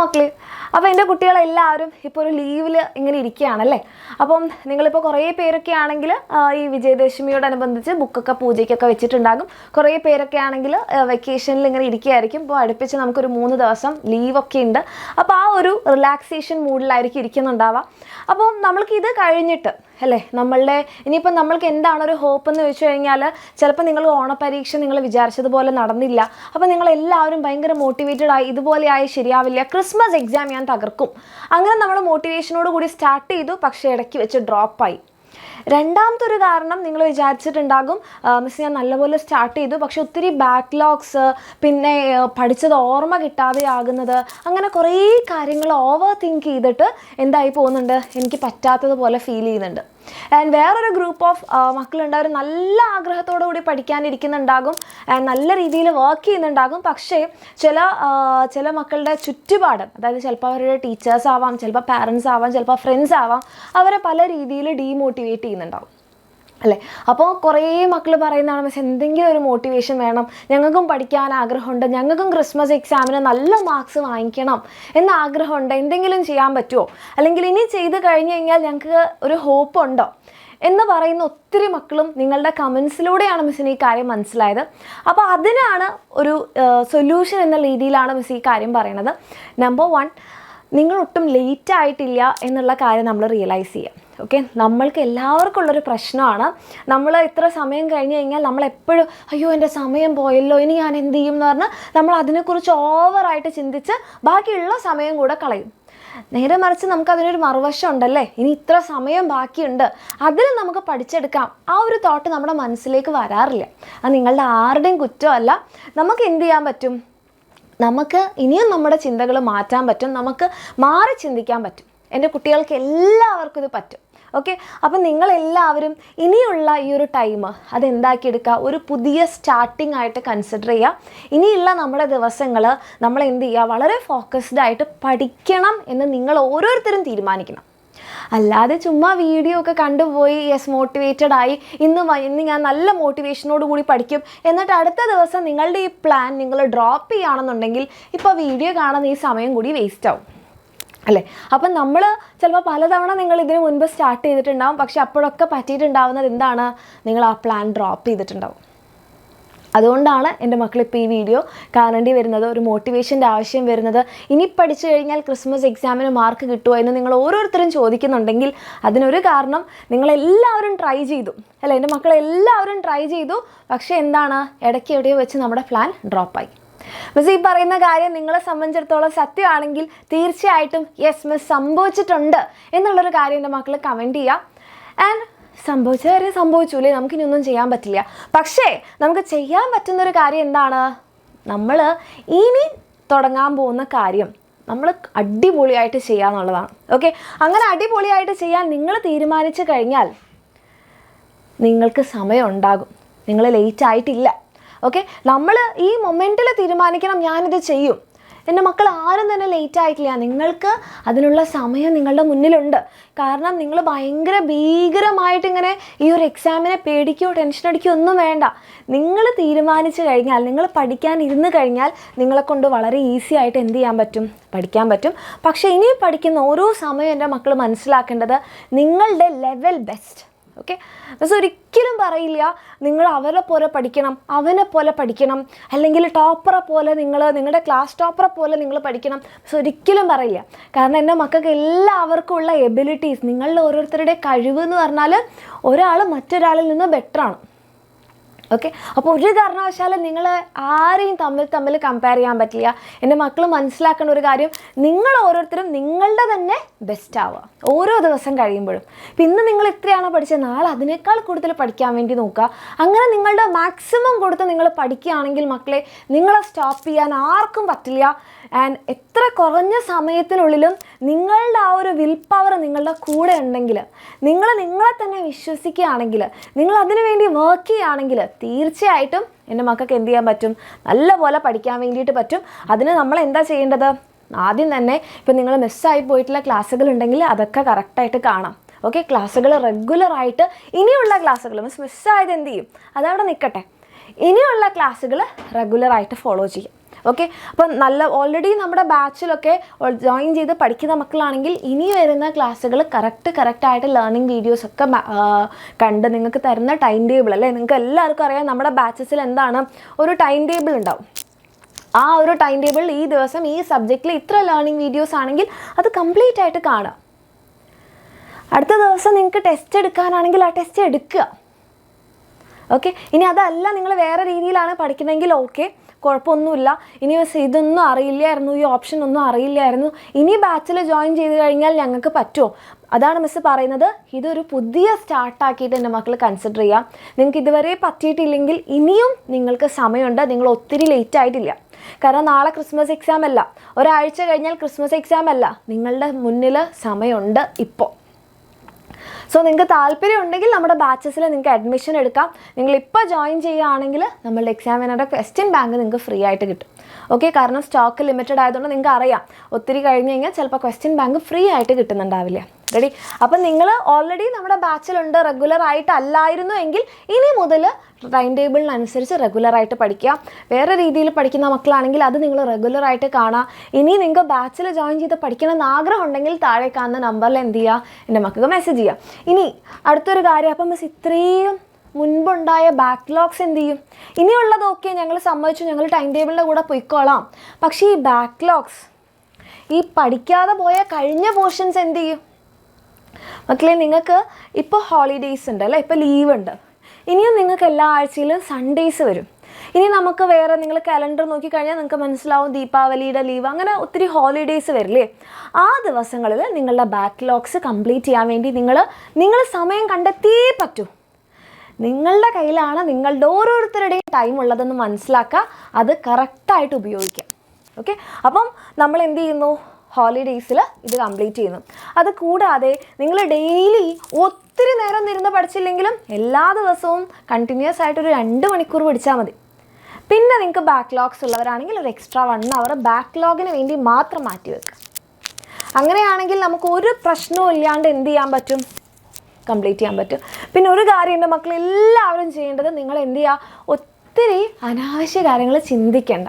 മക്കളെ, അപ്പോൾ എൻ്റെ കുട്ടികളെല്ലാവരും ഇപ്പോൾ ഒരു ലീവിൽ ഇങ്ങനെ ഇരിക്കുകയാണല്ലേ. അപ്പം നിങ്ങളിപ്പോൾ കുറേ പേരൊക്കെ ആണെങ്കിൽ ഈ വിജയദശമിയോടനുബന്ധിച്ച് ബുക്കൊക്കെ പൂജയ്ക്കൊക്കെ വെച്ചിട്ടുണ്ടാകും. കുറേ പേരൊക്കെ ആണെങ്കിൽ വെക്കേഷനിൽ ഇങ്ങനെ ഇരിക്കുകയായിരിക്കും. ഇപ്പോൾ അടുപ്പിച്ച് നമുക്കൊരു 3 ദിവസം ലീവൊക്കെ ഉണ്ട്. അപ്പോൾ ആ ഒരു റിലാക്സേഷൻ മൂഡിലായിരിക്കും ഇരിക്കുന്നുണ്ടാവുക. അപ്പോൾ നമ്മൾക്ക് ഇത് കഴിഞ്ഞിട്ട് അല്ലേ, നമ്മളുടെ ഇനിയിപ്പം നമ്മൾക്ക് എന്താണ് ഒരു ഹോപ്പ് എന്ന് വെച്ച് കഴിഞ്ഞാൽ, ചിലപ്പോൾ നിങ്ങൾ ഓണപരീക്ഷ നിങ്ങൾ വിചാരിച്ചതുപോലെ നടന്നില്ല. അപ്പോൾ നിങ്ങളെല്ലാവരും ഭയങ്കര മോട്ടിവേറ്റഡ് ആയി, ഇതുപോലെ ആയി ശരിയാവില്ല, ക്രിസ്മസ് എക്സാം ഞാൻ തകർക്കും, അങ്ങനെ നമ്മൾ മോട്ടിവേഷനോട് കൂടി സ്റ്റാർട്ട് ചെയ്തു. പക്ഷേ ഇടയ്ക്ക് വെച്ച് ഡ്രോപ്പായി. രണ്ടാമത്തെ ഒരു കാരണം നിങ്ങൾ വിചാരിച്ചിട്ടുണ്ടാകും, മിസ് ഞാൻ നല്ലപോലെ സ്റ്റാർട്ട് ചെയ്തു, പക്ഷെ ഒത്തിരി ബാക്ക്ലോഗ്സ്, പിന്നെ പഠിച്ചത് ഓർമ്മ കിട്ടാതെ ആകുന്നത്, അങ്ങനെ കുറേ കാര്യങ്ങൾ ഓവർ തിങ്ക് ചെയ്തിട്ട് എന്തായി പോകുന്നുണ്ട്, എനിക്ക് പറ്റാത്തതുപോലെ ഫീൽ ചെയ്യുന്നുണ്ട്. ആൻഡ് വേറൊരു ഗ്രൂപ്പ് ഓഫ് മക്കളുണ്ട്, അവർ നല്ല ആഗ്രഹത്തോടു കൂടി പഠിക്കാനിരിക്കുന്നുണ്ടാകും, നല്ല രീതിയിൽ വർക്ക് ചെയ്യുന്നുണ്ടാകും. പക്ഷേ ചില മക്കളുടെ ചുറ്റുപാട്, അതായത് ചിലപ്പോൾ അവരുടെ ടീച്ചേഴ്സ് ആവാം, ചിലപ്പോൾ പാരൻസ് ആവാം, ചിലപ്പോൾ ഫ്രണ്ട്സ് ആവാം, അവരെ പല രീതിയിൽ ഡീമോട്ടിവേറ്റ് ചെയ്യുന്നുണ്ടാവും അല്ലേ. അപ്പോൾ കുറേ മക്കൾ പറയുന്നതാണ്, മിസ് എന്തെങ്കിലും ഒരു മോട്ടിവേഷൻ വേണം, ഞങ്ങൾക്കും പഠിക്കാൻ ആഗ്രഹമുണ്ട്, ഞങ്ങൾക്കും ക്രിസ്മസ് എക്സാമിന് നല്ല മാർക്സ് വാങ്ങിക്കണം എന്ന ആഗ്രഹമുണ്ട്, എന്തെങ്കിലും ചെയ്യാൻ പറ്റുമോ, അല്ലെങ്കിൽ ഇനി ചെയ്ത് കഴിഞ്ഞ് കഴിഞ്ഞാൽ ഞങ്ങൾക്ക് ഒരു ഹോപ്പ് ഉണ്ടോ എന്ന് പറയുന്ന ഒത്തിരി മക്കളും നിങ്ങളുടെ കമൻസിലൂടെയാണ് മിസ്സിന് ഈ കാര്യം മനസ്സിലായത്. അപ്പോൾ അതിനാണ് ഒരു സൊല്യൂഷൻ എന്ന രീതിയിലാണ് മിസ് ഈ കാര്യം പറയുന്നത്. നമ്പർ 1, നിങ്ങൾ ഒട്ടും ലേറ്റ് ആയിട്ടില്ല എന്നുള്ള കാര്യം നമ്മൾ റിയലൈസ് ചെയ്യുക. ഓക്കെ, നമ്മൾക്ക് എല്ലാവർക്കും ഉള്ളൊരു പ്രശ്നമാണ്, നമ്മൾ ഇത്ര സമയം കഴിഞ്ഞ് കഴിഞ്ഞാൽ നമ്മളെപ്പോഴും അയ്യോ എൻ്റെ സമയം പോയല്ലോ, ഇനി ഞാൻ എന്ത് ചെയ്യും എന്ന് പറഞ്ഞാൽ നമ്മൾ അതിനെക്കുറിച്ച് ഓവറായിട്ട് ചിന്തിച്ച് ബാക്കിയുള്ള സമയം കൂടെ കളയും. നേരെ മറിച്ച് നമുക്കതിനൊരു മറുവശം ഉണ്ടല്ലേ, ഇനി ഇത്ര സമയം ബാക്കിയുണ്ട്, അതിൽ നമുക്ക് പഠിച്ചെടുക്കാം. ആ ഒരു തോട്ട് നമ്മുടെ മനസ്സിലേക്ക് വരാറില്ല. അത് നിങ്ങളുടെ ആരുടെയും കുറ്റമല്ല. നമുക്ക് എന്ത് ചെയ്യാൻ പറ്റും, നമുക്ക് ഇനിയും നമ്മുടെ ചിന്തകൾ മാറ്റാൻ പറ്റും, നമുക്ക് മാറി ചിന്തിക്കാൻ പറ്റും. എൻ്റെ കുട്ടികൾക്ക് എല്ലാവർക്കും ഇത് പറ്റും. ഓക്കെ, അപ്പം നിങ്ങളെല്ലാവരും ഇനിയുള്ള ഈ ഒരു ടൈം അതെന്താക്കിയെടുക്കുക, ഒരു പുതിയ സ്റ്റാർട്ടിംഗ് ആയിട്ട് കൺസിഡർ ചെയ്യുക. ഇനിയുള്ള നമ്മുടെ ദിവസങ്ങൾ നമ്മൾ എന്ത് ചെയ്യുക, വളരെ ഫോക്കസ്ഡ് ആയിട്ട് പഠിക്കണം എന്ന് നിങ്ങൾ ഓരോരുത്തരും തീരുമാനിക്കണം. അല്ലാതെ ചുമ്മാ വീഡിയോ ഒക്കെ കണ്ടുപോയി മോട്ടിവേറ്റഡ് ആയി ഇന്ന് ഞാൻ നല്ല മോട്ടിവേഷനോട് കൂടി പഠിക്കും, എന്നിട്ട് അടുത്ത ദിവസം നിങ്ങളുടെ ഈ പ്ലാൻ നിങ്ങൾ ഡ്രോപ്പ് ചെയ്യുകയാണെന്നുണ്ടെങ്കിൽ ഇപ്പോൾ വീഡിയോ കാണുന്ന ഈ സമയം കൂടി വേസ്റ്റ് ആവും അല്ലേ. അപ്പം നമ്മൾ ചിലപ്പോൾ പലതവണ നിങ്ങൾ ഇതിന് മുൻപ് സ്റ്റാർട്ട് ചെയ്തിട്ടുണ്ടാവും, പക്ഷെ അപ്പോഴൊക്കെ പറ്റിയിട്ടുണ്ടാവുന്നത് എന്താണ്, നിങ്ങൾ ആ പ്ലാൻ ഡ്രോപ്പ് ചെയ്തിട്ടുണ്ടാവും. അതുകൊണ്ടാണ് എൻ്റെ മക്കളിപ്പോൾ ഈ വീഡിയോ കാണേണ്ടി വരുന്നത്, ഒരു മോട്ടിവേഷൻ്റെ ആവശ്യം വരുന്നത്. ഇനി പഠിച്ചു കഴിഞ്ഞാൽ ക്രിസ്മസ് എക്സാമിന് മാർക്ക് കിട്ടുമോ എന്ന് നിങ്ങൾ ഓരോരുത്തരും ചോദിക്കുന്നുണ്ടെങ്കിൽ അതിനൊരു കാരണം നിങ്ങളെല്ലാവരും ട്രൈ ചെയ്തു അല്ലേ, എൻ്റെ മക്കളെല്ലാവരും ട്രൈ ചെയ്തു, പക്ഷേ എന്താണ്, ഇടയ്ക്ക് എവിടെയോ വെച്ച് നമ്മുടെ പ്ലാൻ ഡ്രോപ്പായി. മിസ് ഈ പറയുന്ന കാര്യം നിങ്ങളെ സംബന്ധിച്ചിടത്തോളം സത്യമാണെങ്കിൽ തീർച്ചയായിട്ടും യെസ് മിസ് സംഭവിച്ചിട്ടുണ്ട് എന്നുള്ളൊരു കാര്യം എൻ്റെ മക്കൾ കമൻറ്റ് ചെയ്യുക. ആൻഡ് സംഭവിച്ച കാര്യം സംഭവിച്ചൂലേ, നമുക്കിനി ഒന്നും ചെയ്യാൻ പറ്റില്ല. പക്ഷേ നമുക്ക് ചെയ്യാൻ പറ്റുന്നൊരു കാര്യം എന്താണ്, നമ്മൾ ഇനി തുടങ്ങാൻ പോകുന്ന കാര്യം നമ്മൾ അടിപൊളിയായിട്ട് ചെയ്യുക എന്നുള്ളതാണ്. ഓക്കെ, അങ്ങനെ അടിപൊളിയായിട്ട് ചെയ്യാൻ നിങ്ങൾ തീരുമാനിച്ചു കഴിഞ്ഞാൽ നിങ്ങൾക്ക് സമയം ഉണ്ടാകും, നിങ്ങൾ ലേറ്റ് ആയിട്ടില്ല. ഓക്കെ, നമ്മൾ ഈ മൊമെൻറ്റിൽ തീരുമാനിക്കണം ഞാനിത് ചെയ്യും. എൻ്റെ മക്കൾ ആരും തന്നെ ലേറ്റ് ആയിട്ടില്ല, നിങ്ങൾക്ക് അതിനുള്ള സമയം നിങ്ങളുടെ മുന്നിലുണ്ട്. കാരണം നിങ്ങൾ ഭയങ്കര ഭീകരമായിട്ടിങ്ങനെ ഈ ഒരു എക്സാമിനെ പേടിക്കുകയോ ടെൻഷൻ അടിക്കുകയോ ഒന്നും വേണ്ട. നിങ്ങൾ തീരുമാനിച്ചു കഴിഞ്ഞാൽ, നിങ്ങൾ പഠിക്കാൻ ഇരുന്ന് കഴിഞ്ഞാൽ നിങ്ങളെക്കൊണ്ട് വളരെ ഈസി ആയിട്ട് എന്ത് ചെയ്യാൻ പറ്റും, പഠിക്കാൻ പറ്റും. പക്ഷേ ഇനി പഠിക്കുന്ന ഓരോ സമയം എൻ്റെ മക്കൾ മനസ്സിലാക്കേണ്ടത് നിങ്ങളുടെ ലെവൽ ബെസ്റ്റ്. ഓക്കെ, പക്ഷെ ഒരിക്കലും പറയില്ല നിങ്ങൾ അവരെ പോലെ പഠിക്കണം, അവനെ പോലെ പഠിക്കണം, അല്ലെങ്കിൽ ടോപ്പറെ പോലെ നിങ്ങളുടെ ക്ലാസ് ടോപ്പറെ പോലെ നിങ്ങൾ പഠിക്കണം. പക്ഷെ ഒരിക്കലും പറയില്ല. കാരണം എൻ്റെ മക്കൾക്ക് എല്ലാവർക്കും ഉള്ള എബിലിറ്റീസ്, നിങ്ങളുടെ ഓരോരുത്തരുടെ കഴിവ് എന്ന് പറഞ്ഞാൽ ഒരാൾ മറ്റൊരാളിൽ നിന്ന് ബെറ്ററാണ്. ഓക്കെ, അപ്പോൾ ഒരു കാരണവശാലും നിങ്ങൾ ആരെയും തമ്മിൽ കമ്പയർ ചെയ്യാൻ പറ്റില്ല. എൻ്റെ മക്കൾ മനസ്സിലാക്കേണ്ട ഒരു കാര്യം, നിങ്ങൾ ഓരോരുത്തരും നിങ്ങളുടെ തന്നെ ബെസ്റ്റ് ആവുക ഓരോ ദിവസം കഴിയുമ്പോഴും. ഇപ്പം ഇന്ന് നിങ്ങൾ എത്രയാണോ പഠിച്ചത്, നാളെ അതിനേക്കാൾ കൂടുതൽ പഠിക്കാൻ വേണ്ടി നോക്കുക. അങ്ങനെ നിങ്ങളുടെ മാക്സിമം കൊടുത്ത് നിങ്ങൾ പഠിക്കുകയാണെങ്കിൽ മക്കളെ, നിങ്ങളെ സ്റ്റോപ്പ് ചെയ്യാൻ ആർക്കും പറ്റില്ല. ആൻഡ് എത്ര കുറഞ്ഞ സമയത്തിനുള്ളിലും നിങ്ങളുടെ ആ ഒരു വിൽ പവർ നിങ്ങളുടെ കൂടെ ഉണ്ടെങ്കിൽ, നിങ്ങളെ തന്നെ വിശ്വസിക്കുകയാണെങ്കിൽ, നിങ്ങൾ അതിനു വേണ്ടി വർക്ക് ചെയ്യുകയാണെങ്കിൽ തീർച്ചയായിട്ടും എൻ്റെ മക്കൾക്ക് എന്ത് ചെയ്യാൻ പറ്റും, നല്ലപോലെ പഠിക്കാൻ വേണ്ടിയിട്ട് പറ്റും. അതിന് നമ്മൾ എന്താ ചെയ്യേണ്ടത്, ആദ്യം തന്നെ ഇപ്പം നിങ്ങൾ മിസ്സായി പോയിട്ടുള്ള ക്ലാസ്സുകൾ ഉണ്ടെങ്കിൽ അതൊക്കെ കറക്റ്റായിട്ട് കാണാം. ഓക്കെ, ക്ലാസ്സുകൾ റെഗുലറായിട്ട്, ഇനിയുള്ള ക്ലാസ്സുകൾ മിസ്സായത് എന്ത് ചെയ്യും, അതവിടെ നിൽക്കട്ടെ, ഇനിയുള്ള ക്ലാസ്സുകൾ റെഗുലറായിട്ട് ഫോളോ ചെയ്യും. ഓക്കെ, അപ്പം ഓൾറെഡി നമ്മുടെ ബാച്ചിലൊക്കെ ജോയിൻ ചെയ്ത് പഠിക്കുന്ന മക്കളാണെങ്കിൽ ഇനി വരുന്ന ക്ലാസ്സുകൾ കറക്റ്റായിട്ട് ലേണിംഗ് വീഡിയോസൊക്കെ കണ്ട് നിങ്ങൾക്ക് തരുന്ന ടൈം ടേബിൾ അല്ലേ, നിങ്ങൾക്ക് എല്ലാവർക്കും അറിയാം നമ്മുടെ ബാച്ചസിൽ എന്താണ് ഒരു ടൈം ടേബിൾ ഉണ്ടാവും. ആ ഒരു ടൈം ടേബിളിൽ ഈ ദിവസം ഈ സബ്ജക്റ്റിൽ ഇത്ര ലേണിംഗ് വീഡിയോസ് ആണെങ്കിൽ അത് കംപ്ലീറ്റ് ആയിട്ട് കാണുക. അടുത്ത ദിവസം നിങ്ങൾക്ക് ടെസ്റ്റ് എടുക്കാനാണെങ്കിൽ ആ ടെസ്റ്റ് എടുക്കുക. ഓക്കെ, ഇനി അതല്ല നിങ്ങൾ വേറെ രീതിയിലാണ് പഠിക്കുന്നതെങ്കിൽ ഓക്കെ, കുഴപ്പമൊന്നുമില്ല. ഇനി ഇതൊന്നും അറിയില്ലായിരുന്നു, ഈ ഓപ്ഷൻ ഒന്നും അറിയില്ലായിരുന്നു, ഇനി ബാച്ചിൽ ജോയിൻ ചെയ്ത് കഴിഞ്ഞാൽ ഞങ്ങൾക്ക് പറ്റുമോ? അതാണ് മിസ്സ് പറയുന്നത്, ഇതൊരു പുതിയ സ്റ്റാർട്ടാക്കിയിട്ട് എൻ്റെ മക്കൾ കൺസിഡർ ചെയ്യാം. നിങ്ങൾക്ക് ഇതുവരെ പറ്റിയിട്ടില്ലെങ്കിൽ ഇനിയും നിങ്ങൾക്ക് സമയമുണ്ട്, നിങ്ങൾ ഒത്തിരി ലേറ്റ് ആയിട്ടില്ല. കാരണം നാളെ ക്രിസ്മസ് എക്സാം അല്ല, ഒരാഴ്ച കഴിഞ്ഞാൽ ക്രിസ്മസ് എക്സാം അല്ല, നിങ്ങളുടെ മുന്നിൽ സമയമുണ്ട് ഇപ്പോൾ. സോ നിങ്ങൾക്ക് താല്പര്യം ഉണ്ടെങ്കിൽ നമ്മുടെ ബാച്ചസിൽ നിങ്ങൾക്ക് അഡ്മിഷൻ എടുക്കാം. നിങ്ങളിപ്പോൾ ജോയിൻ ചെയ്യുകയാണെങ്കിൽ നമ്മളുടെ എക്സാമിനറുടെ ക്വസ്റ്റ്യൻ ബാങ്ക് നിങ്ങൾക്ക് ഫ്രീ ആയിട്ട് കിട്ടും. ഓക്കെ, കാരണം സ്റ്റോക്ക് ലിമിറ്റഡ് ആയതുകൊണ്ട് നിങ്ങൾക്ക് അറിയാം ഒത്തിരി കഴിഞ്ഞ് കഴിഞ്ഞാൽ ചിലപ്പോൾ ക്വസ്റ്റ്യൻ ബാങ്ക് ഫ്രീ ആയിട്ട് കിട്ടുന്നുണ്ടാവില്ല. റെഡി? അപ്പം നിങ്ങൾ ഓൾറെഡി നമ്മുടെ ബാച്ചിലുണ്ട്, റെഗുലർ ആയിട്ടല്ലായിരുന്നു എങ്കിൽ ഇനി മുതൽ ടൈം ടേബിളിനനുസരിച്ച് റെഗുലറായിട്ട് പഠിക്കുക. വേറെ രീതിയിൽ പഠിക്കുന്ന മക്കളാണെങ്കിൽ അത് നിങ്ങൾ റെഗുലറായിട്ട് കാണുക. ഇനി നിങ്ങൾക്ക് ബാച്ചിൽ ജോയിൻ ചെയ്ത് പഠിക്കണമെന്ന് ആഗ്രഹം ഉണ്ടെങ്കിൽ താഴെ കാണുന്ന നമ്പറിൽ എന്ത് ചെയ്യുക, എൻ്റെ മക്കൾക്ക് മെസ്സേജ് ചെയ്യുക. ഇനി അടുത്തൊരു കാര്യം, അപ്പം മിസ് ഇത്രയും മുൻപുണ്ടായ ബാക്ക്ലോഗ്സ് എന്ത് ചെയ്യും? ഇനിയുള്ളതൊക്കെ ഞങ്ങൾ സമ്മതിച്ചു, ഞങ്ങൾ ടൈം ടേബിളിൻ്റെ കൂടെ പൊയ്ക്കോളാം. പക്ഷേ ഈ ബാക്ക്ലോഗ്സ്, ഈ പഠിക്കാതെ പോയ കഴിഞ്ഞ പോർഷൻസ് എന്ത് ചെയ്യും? മക്കളെ, നിങ്ങൾക്ക് ഇപ്പോൾ ഹോളിഡേയ്സ് ഉണ്ട് അല്ലേ, ഇപ്പോൾ ലീവ് ഉണ്ട്. ഇനിയും നിങ്ങൾക്ക് എല്ലാ ആഴ്ചയിലും സൺഡേയ്സ് വരും. ഇനി നമുക്ക് വേറെ നിങ്ങൾ കലണ്ടർ നോക്കിക്കഴിഞ്ഞാൽ നിങ്ങൾക്ക് മനസ്സിലാവും ദീപാവലിയുടെ ലീവ്, അങ്ങനെ ഒത്തിരി ഹോളിഡേയ്സ് വരില്ലേ. ആ ദിവസങ്ങളിൽ നിങ്ങളുടെ ബാക്ക്ലോഗ്സ് കംപ്ലീറ്റ് ചെയ്യാൻ വേണ്ടി നിങ്ങൾ സമയം കണ്ടെത്തിയേ പറ്റൂ. നിങ്ങളുടെ കയ്യിലാണ് നിങ്ങളുടെ ഓരോരുത്തരുടെയും ടൈം ഉള്ളതെന്ന് മനസ്സിലാക്കുക, അത് കറക്റ്റായിട്ട് ഉപയോഗിക്കാം. ഓക്കെ, അപ്പം നമ്മൾ എന്ത് ചെയ്യുന്നു, ഹോളിഡേയ്സിൽ ഇത് കംപ്ലീറ്റ് ചെയ്യുന്നു. അത് കൂടാതെ നിങ്ങൾ ഡെയിലി ഒത്തിരി നേരം ഇരുന്ന് പഠിച്ചില്ലെങ്കിലും എല്ലാ ദിവസവും കണ്ടിന്യൂസ് ആയിട്ടൊരു 2 മണിക്കൂർ പഠിച്ചാൽ മതി. പിന്നെ നിങ്ങൾക്ക് ബാക്ക്ലോഗ്സ് ഉള്ളവരാണെങ്കിൽ ഒരു എക്സ്ട്രാ 1 അവർ ബാക്ക്ലോഗിന് വേണ്ടി മാത്രം മാറ്റി വെക്കുക. അങ്ങനെയാണെങ്കിൽ നമുക്ക് ഒരു പ്രശ്നവും ഇല്ലാണ്ട് എന്ത് ചെയ്യാൻ പറ്റും, കംപ്ലീറ്റ് ചെയ്യാൻ പറ്റും. പിന്നെ ഒരു കാര്യം എൻ്റെ മക്കൾ എല്ലാവരും ചെയ്യേണ്ടത്, നിങ്ങൾ എന്ത് ചെയ്യുക, ഒത്തിരി അനാവശ്യ കാര്യങ്ങൾ ചിന്തിക്കേണ്ട.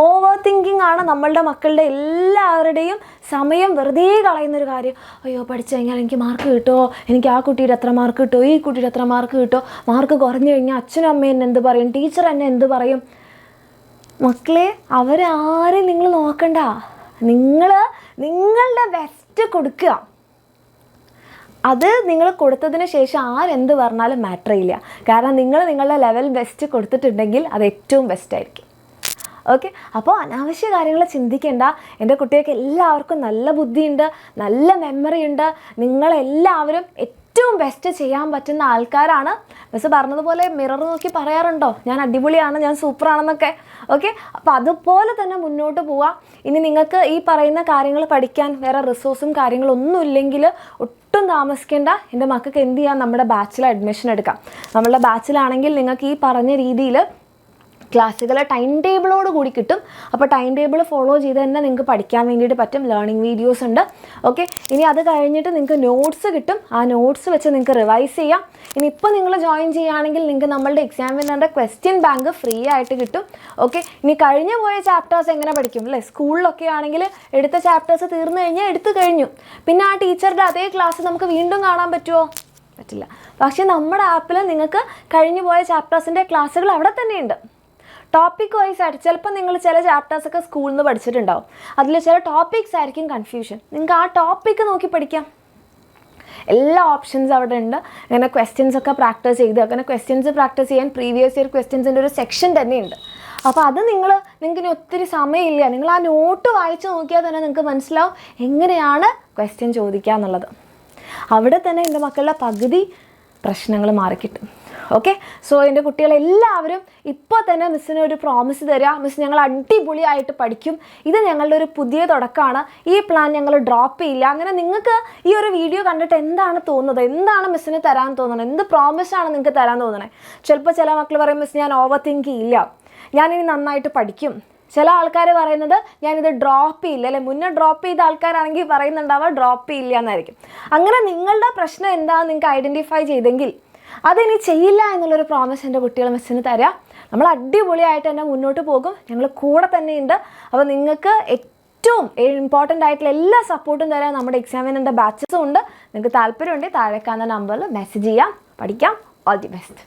ഓവർ തിങ്കിങ് ആണ് നമ്മളുടെ മക്കളുടെ എല്ലാവരുടെയും സമയം വെറുതെ കളയുന്നൊരു കാര്യം. അയ്യോ, പഠിച്ചു കഴിഞ്ഞാൽ എനിക്ക് മാർക്ക് കിട്ടുമോ, എനിക്ക് ആ കുട്ടിയുടെ എത്ര മാർക്ക് കിട്ടുമോ, ഈ കുട്ടിയുടെ എത്ര മാർക്ക് കിട്ടുമോ, മാർക്ക് കുറഞ്ഞു കഴിഞ്ഞാൽ അച്ഛനും അമ്മയും എന്നെ എന്ത് പറയും, ടീച്ചർ എന്നെ എന്ത് പറയും. മക്കളെ, അവരാരെയും നിങ്ങൾ നോക്കണ്ട, നിങ്ങളുടെ ബെസ്റ്റ് കൊടുക്കുക. അത് നിങ്ങൾ കൊടുത്തതിന് ശേഷം ആരെന്ത് പറഞ്ഞാലും മാറ്റർ ചെയ്യില്ല. കാരണം നിങ്ങൾ നിങ്ങളുടെ ലെവൽ ബെസ്റ്റ് കൊടുത്തിട്ടുണ്ടെങ്കിൽ അത് ഏറ്റവും ബെസ്റ്റായിരിക്കും. ഓക്കെ, അപ്പോൾ അനാവശ്യ കാര്യങ്ങൾ ചിന്തിക്കേണ്ട. എൻ്റെ കുട്ടികൾക്ക് എല്ലാവർക്കും നല്ല ബുദ്ധിയുണ്ട്, നല്ല മെമ്മറി ഉണ്ട്. നിങ്ങളെല്ലാവരും ഏറ്റവും ബെസ്റ്റ് ചെയ്യാൻ പറ്റുന്ന ആൾക്കാരാണ്. മിസ് പറഞ്ഞതുപോലെ മിറർ നോക്കി പറയാറുണ്ടോ, ഞാൻ അടിപൊളിയാണ്, ഞാൻ സൂപ്പറാണെന്നൊക്കെ. ഓക്കെ, അപ്പോൾ അതുപോലെ തന്നെ മുന്നോട്ട് പോവാം. ഇനി നിങ്ങൾക്ക് ഈ പറയുന്ന കാര്യങ്ങൾ പഠിക്കാൻ വേറെ റിസോഴ്സും കാര്യങ്ങളൊന്നും ഇല്ലെങ്കിൽ ഒട്ടും താമസിക്കേണ്ട, എൻ്റെ മക്കൾക്ക് എന്ത് ചെയ്യാം, നമ്മുടെ ബാച്ചിൽ അഡ്മിഷൻ എടുക്കാം. നമ്മളുടെ ബാച്ചിലാണെങ്കിൽ നിങ്ങൾക്ക് ഈ പറഞ്ഞ രീതിയിൽ ക്ലാസ്സുകൾ ടൈം ടേബിളോട് കൂടി കിട്ടും. അപ്പോൾ ടൈം ടേബിൾ ഫോളോ ചെയ്ത് തന്നെ നിങ്ങൾക്ക് പഠിക്കാൻ വേണ്ടിയിട്ട് പറ്റും. ലേണിംഗ് വീഡിയോസ് ഉണ്ട്. ഓക്കെ, ഇനി അത് കഴിഞ്ഞിട്ട് നിങ്ങൾക്ക് നോട്ട്സ് കിട്ടും. ആ നോട്ട്സ് വെച്ച് നിങ്ങൾക്ക് റിവൈസ് ചെയ്യാം. ഇനി ഇപ്പോൾ നിങ്ങൾ ജോയിൻ ചെയ്യുകയാണെങ്കിൽ നിങ്ങൾക്ക് നമ്മളുടെ എക്സാമിനറുടെ ക്വസ്റ്റ്യൻ ബാങ്ക് ഫ്രീ ആയിട്ട് കിട്ടും. ഓക്കെ, ഇനി കഴിഞ്ഞു പോയ ചാപ്റ്റേഴ്സ് എങ്ങനെ പഠിക്കും അല്ലേ? സ്കൂളിലൊക്കെ ആണെങ്കിൽ എടുത്ത ചാപ്റ്റേഴ്സ് തീർന്നു കഴിഞ്ഞാൽ എടുത്തു കഴിഞ്ഞു. പിന്നെ ആ ടീച്ചറുടെ അതേ ക്ലാസ് നമുക്ക് വീണ്ടും കാണാൻ പറ്റുമോ? പറ്റില്ല. പക്ഷേ നമ്മുടെ ആപ്പിൽ നിങ്ങൾക്ക് കഴിഞ്ഞു പോയ ചാപ്റ്റേഴ്സിൻ്റെ ക്ലാസ്സുകൾ അവിടെ തന്നെയുണ്ട്. ടോപ്പിക് വൈസ് ആയിട്ട് ചിലപ്പോൾ നിങ്ങൾ ചില ചാപ്റ്റേഴ്സൊക്കെ സ്കൂളിൽ നിന്ന് പഠിച്ചിട്ടുണ്ടാവും. അതിൽ ചില ടോപ്പിക്സ് ആയിരിക്കും കൺഫ്യൂഷൻ. നിങ്ങൾക്ക് ആ ടോപ്പിക്ക് നോക്കി പഠിക്കാം. എല്ലാ ഓപ്ഷൻസ് അവിടെ ഉണ്ട്. അങ്ങനെ ക്വസ്റ്റ്യൻസ് ഒക്കെ പ്രാക്ടീസ് ചെയ്ത്, അങ്ങനെ ക്വസ്റ്റ്യൻസ് പ്രാക്ടീസ് ചെയ്യാൻ പ്രീവിയസ് ഇയർ ക്വസ്റ്റ്യൻസിൻ്റെ ഒരു സെക്ഷൻ തന്നെയുണ്ട്. അപ്പോൾ അത് നിങ്ങൾക്ക് ഇനി ഒത്തിരി സമയമില്ല, നിങ്ങൾ ആ നോട്ട് വായിച്ച് നോക്കിയാൽ തന്നെ നിങ്ങൾക്ക് മനസ്സിലാവും എങ്ങനെയാണ് ക്വസ്റ്റ്യൻ ചോദിക്കുക എന്നുള്ളത്. അവിടെ തന്നെ എൻ്റെ മക്കളുടെ പകുതി പ്രശ്നങ്ങൾ മാറിക്കിട്ടും. ഓക്കെ, സോ എൻ്റെ കുട്ടികളെല്ലാവരും ഇപ്പോൾ തന്നെ മിസ്സിന് ഒരു പ്രോമിസ് തരിക, മിസ് ഞങ്ങൾ അടിപൊളിയായിട്ട് പഠിക്കും, ഇത് ഞങ്ങളുടെ ഒരു പുതിയ തുടക്കമാണ്, ഈ പ്ലാൻ ഞങ്ങൾ ഡ്രോപ്പ് ചെയ്യില്ല. അങ്ങനെ നിങ്ങൾക്ക് ഈ ഒരു വീഡിയോ കണ്ടിട്ട് എന്താണ് തോന്നുന്നത്, എന്താണ് മിസ്സിന് തരാൻ തോന്നുന്നത്, എന്ത് പ്രോമിസാണ് നിങ്ങൾക്ക് തരാൻ തോന്നുന്നത്? ചിലപ്പോൾ ചില മക്കൾ പറയും മിസ് ഞാൻ ഓവർ തിങ്ക് ചെയ്യില്ല, ഞാനിനി നന്നായിട്ട് പഠിക്കും. ചില ആൾക്കാർ പറയുന്നത് ഞാനിത് ഡ്രോപ്പ് ചെയ്യില്ല അല്ലെ, മുന്നേ ഡ്രോപ്പ് ചെയ്ത ആൾക്കാരാണെങ്കിൽ പറയുന്നുണ്ടാവുക ഡ്രോപ്പ് ചെയ്യില്ല എന്നായിരിക്കും. അങ്ങനെ നിങ്ങളുടെ പ്രശ്നം എന്താണെന്ന് നിങ്ങൾക്ക് ഐഡൻറ്റിഫൈ ചെയ്തെങ്കിൽ അതിനി ചെയ്യില്ല എന്നുള്ളൊരു പ്രോമിസ് എൻ്റെ കുട്ടികൾ മിസ്സിന് തരാം. നമ്മൾ അടിപൊളിയായിട്ട് തന്നെ മുന്നോട്ട് പോകും. ഞങ്ങൾ കൂടെ തന്നെയുണ്ട്. അപ്പോൾ നിങ്ങൾക്ക് ഏറ്റവും ഇമ്പോർട്ടൻ്റ് ആയിട്ടുള്ള എല്ലാ സപ്പോർട്ടും തരാൻ നമ്മുടെ എക്സാമിനറിൻ്റെ ബാച്ചസും ഉണ്ട്. നിങ്ങൾക്ക് താല്പര്യമുണ്ടെങ്കിൽ താഴെ കാണുന്ന നമ്പറിൽ മെസ്സേജ് ചെയ്യാം. പഠിക്കാം. All the best.